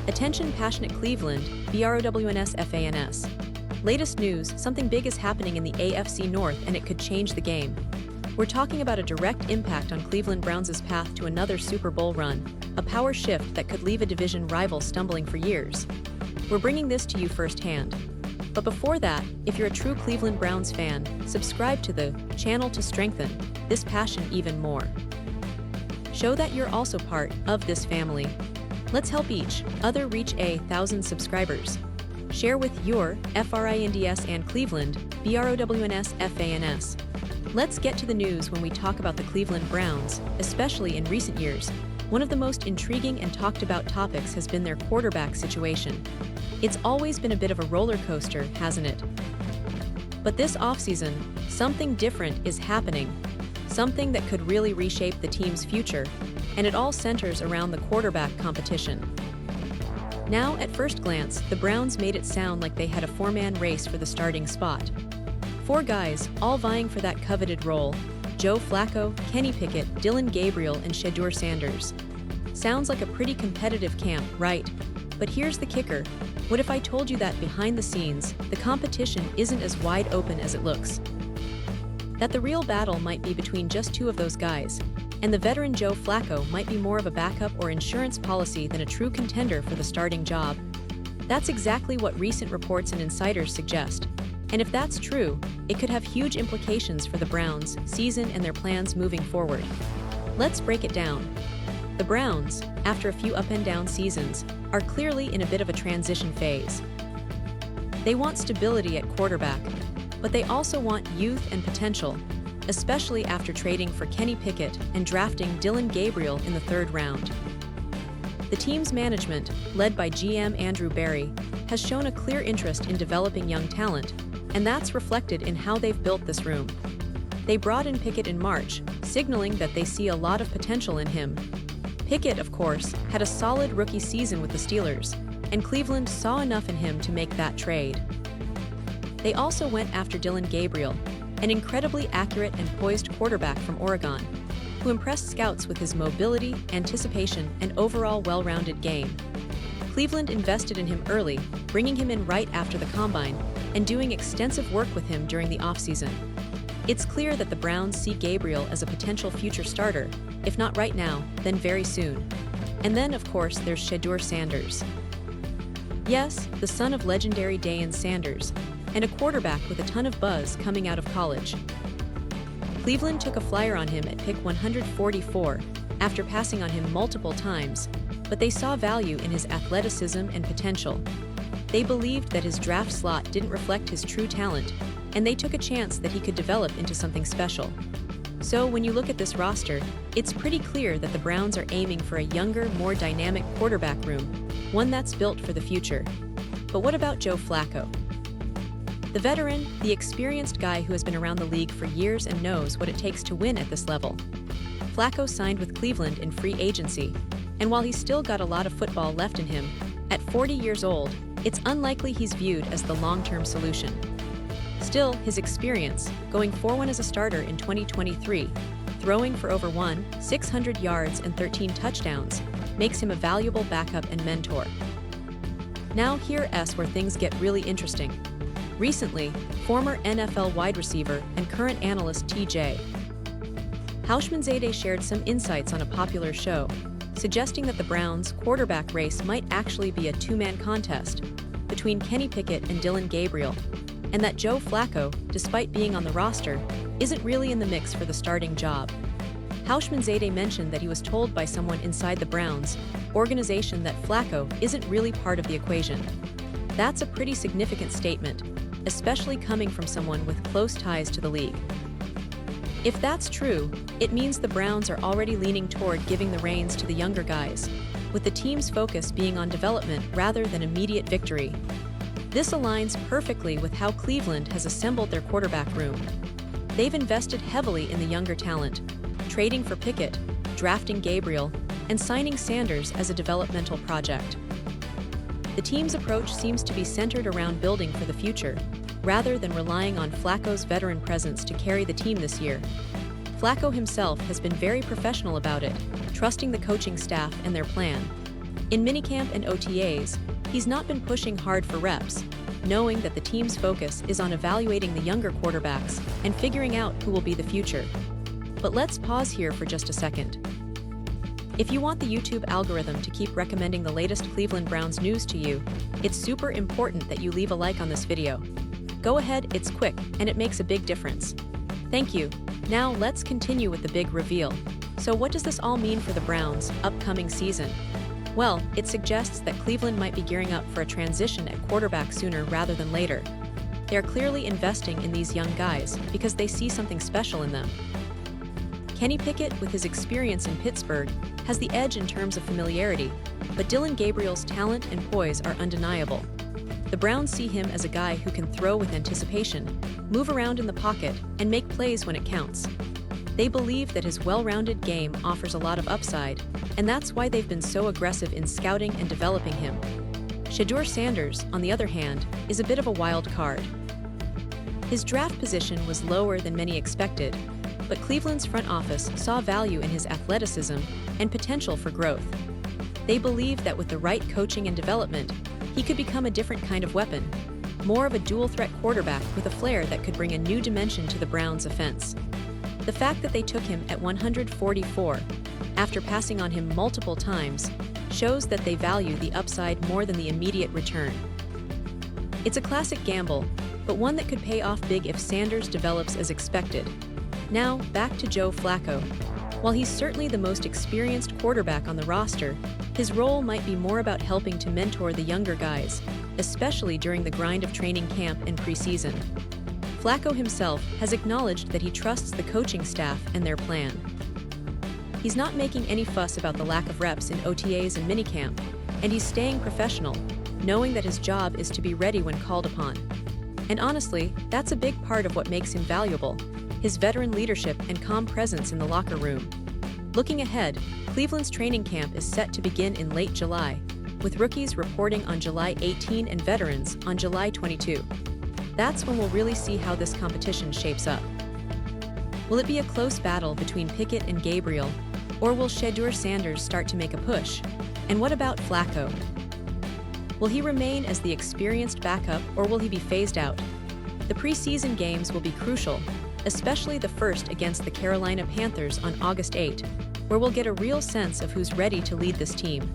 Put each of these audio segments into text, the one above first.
Attention passionate Cleveland, BROWNS. Latest news, something big is happening in the AFC North and it could change the game. We're talking about a direct impact on Cleveland Browns' path to another Super Bowl run, a power shift that could leave a division rival stumbling for years. We're bringing this to you firsthand. But before that, if you're a true Cleveland Browns fan, subscribe to the channel to strengthen this passion even more. Show that you're also part of this family. Let's help each other reach 1,000 subscribers. Share with your FRINDS and Cleveland, BROWNS. Let's get to the news when we talk about the Cleveland Browns, especially in recent years. One of the most intriguing and talked about topics has been their quarterback situation. It's always been a bit of a roller coaster, hasn't it? But this offseason, something different is happening. Something that could really reshape the team's future, and it all centers around the quarterback competition. Now, at first glance, the Browns made it sound like they had a four-man race for the starting spot. Four guys, all vying for that coveted role: Joe Flacco, Kenny Pickett, Dillon Gabriel, and Shedeur Sanders. Sounds like a pretty competitive camp, right? But here's the kicker. What if I told you that behind the scenes, the competition isn't as wide open as it looks? That the real battle might be between just two of those guys, and the veteran Joe Flacco might be more of a backup or insurance policy than a true contender for the starting job. That's exactly what recent reports and insiders suggest. And if that's true, it could have huge implications for the Browns' season and their plans moving forward. Let's break it down. The Browns, after a few up and down seasons, are clearly in a bit of a transition phase. They want stability at quarterback, but they also want youth and potential, especially after trading for Kenny Pickett and drafting Dillon Gabriel in the third round. The team's management, led by GM Andrew Berry, has shown a clear interest in developing young talent, and that's reflected in how they've built this room. They brought in Pickett in March, signaling that they see a lot of potential in him. Pickett, of course, had a solid rookie season with the Steelers, and Cleveland saw enough in him to make that trade. They also went after Dillon Gabriel, an incredibly accurate and poised quarterback from Oregon, who impressed scouts with his mobility, anticipation, and overall well-rounded game. Cleveland invested in him early, bringing him in right after the Combine, and doing extensive work with him during the offseason. It's clear that the Browns see Gabriel as a potential future starter, if not right now, then very soon. And then, of course, there's Shedeur Sanders. Yes, the son of legendary Deion Sanders, and a quarterback with a ton of buzz coming out of college. Cleveland took a flyer on him at pick 144 after passing on him multiple times, but they saw value in his athleticism and potential. They believed that his draft slot didn't reflect his true talent, and they took a chance that he could develop into something special. So when you look at this roster, it's pretty clear that the Browns are aiming for a younger, more dynamic quarterback room, one that's built for the future. But what about Joe Flacco? The veteran, the experienced guy who has been around the league for years and knows what it takes to win at this level. Flacco signed with Cleveland in free agency, and while he's still got a lot of football left in him, at 40 years old, it's unlikely he's viewed as the long-term solution. Still, his experience, going 4-1 as a starter in 2023, throwing for over 600 yards and 13 touchdowns, makes him a valuable backup and mentor. Now here's where things get really interesting. Recently, former NFL wide receiver and current analyst T.J. Houshmandzadeh shared some insights on a popular show, suggesting that the Browns' quarterback race might actually be a two-man contest between Kenny Pickett and Dillon Gabriel, and that Joe Flacco, despite being on the roster, isn't really in the mix for the starting job. Houshmandzadeh mentioned that he was told by someone inside the Browns organization that Flacco isn't really part of the equation. That's a pretty significant statement, especially coming from someone with close ties to the league. If that's true, it means the Browns are already leaning toward giving the reins to the younger guys, with the team's focus being on development rather than immediate victory. This aligns perfectly with how Cleveland has assembled their quarterback room. They've invested heavily in the younger talent, trading for Pickett, drafting Gabriel, and signing Sanders as a developmental project. The team's approach seems to be centered around building for the future, rather than relying on Flacco's veteran presence to carry the team this year. Flacco himself has been very professional about it, trusting the coaching staff and their plan. In minicamp and OTAs, he's not been pushing hard for reps, knowing that the team's focus is on evaluating the younger quarterbacks and figuring out who will be the future. But let's pause here for just a second. If you want the YouTube algorithm to keep recommending the latest Cleveland Browns news to you, it's super important that you leave a like on this video. Go ahead, it's quick, and it makes a big difference. Thank you. Now let's continue with the big reveal. So what does this all mean for the Browns' upcoming season? Well, it suggests that Cleveland might be gearing up for a transition at quarterback sooner rather than later. They are clearly investing in these young guys because they see something special in them. Kenny Pickett, with his experience in Pittsburgh, has the edge in terms of familiarity, but Dillon Gabriel's talent and poise are undeniable. The Browns see him as a guy who can throw with anticipation, move around in the pocket, and make plays when it counts. They believe that his well-rounded game offers a lot of upside, and that's why they've been so aggressive in scouting and developing him. Shedeur Sanders, on the other hand, is a bit of a wild card. His draft position was lower than many expected, but Cleveland's front office saw value in his athleticism and potential for growth. They believe that with the right coaching and development, he could become a different kind of weapon, more of a dual-threat quarterback with a flair that could bring a new dimension to the Browns' offense. The fact that they took him at 144, after passing on him multiple times, shows that they value the upside more than the immediate return. It's a classic gamble, but one that could pay off big if Sanders develops as expected. Now, back to Joe Flacco. While he's certainly the most experienced quarterback on the roster, his role might be more about helping to mentor the younger guys, especially during the grind of training camp and preseason. Flacco himself has acknowledged that he trusts the coaching staff and their plan. He's not making any fuss about the lack of reps in OTAs and minicamp, and he's staying professional, knowing that his job is to be ready when called upon. And honestly, that's a big part of what makes him valuable, his veteran leadership and calm presence in the locker room. Looking ahead, Cleveland's training camp is set to begin in late July, with rookies reporting on July 18 and veterans on July 22. That's when we'll really see how this competition shapes up. Will it be a close battle between Pickett and Gabriel, or will Shedeur Sanders start to make a push? And what about Flacco? Will he remain as the experienced backup, or will he be phased out? The preseason games will be crucial, especially the first against the Carolina Panthers on August 8, where we'll get a real sense of who's ready to lead this team.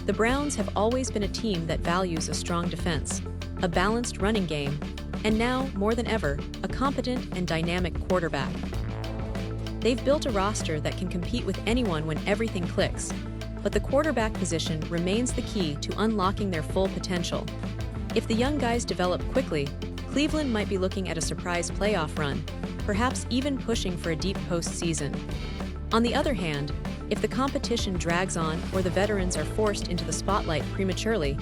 The Browns have always been a team that values a strong defense, a balanced running game, and now, more than ever, a competent and dynamic quarterback. They've built a roster that can compete with anyone when everything clicks, but the quarterback position remains the key to unlocking their full potential. If the young guys develop quickly, Cleveland might be looking at a surprise playoff run, perhaps even pushing for a deep postseason. On the other hand, if the competition drags on or the veterans are forced into the spotlight prematurely,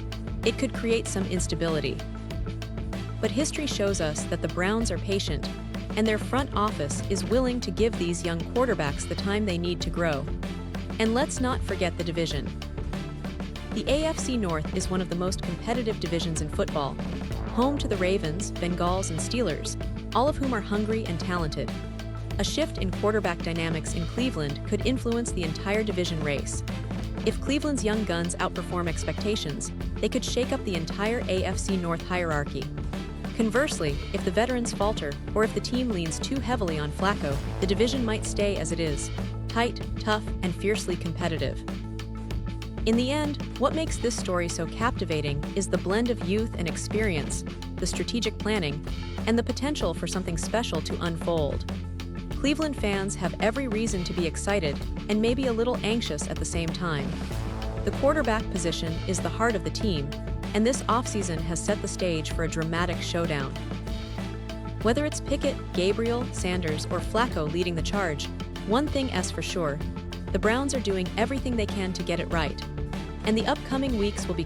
it could create some instability. But history shows us that the Browns are patient, and their front office is willing to give these young quarterbacks the time they need to grow. And let's not forget the division. The AFC North is one of the most competitive divisions in football, home to the Ravens, Bengals, and Steelers, all of whom are hungry and talented. A shift in quarterback dynamics in Cleveland could influence the entire division race. If Cleveland's young guns outperform expectations, they could shake up the entire AFC North hierarchy. Conversely, if the veterans falter, or if the team leans too heavily on Flacco, the division might stay as it is, tight, tough, and fiercely competitive. In the end, what makes this story so captivating is the blend of youth and experience, the strategic planning, and the potential for something special to unfold. Cleveland fans have every reason to be excited and maybe a little anxious at the same time. The quarterback position is the heart of the team, and this offseason has set the stage for a dramatic showdown. Whether it's Pickett, Gabriel, Sanders, or Flacco leading the charge, one thing is for sure, the Browns are doing everything they can to get it right. And the upcoming weeks will be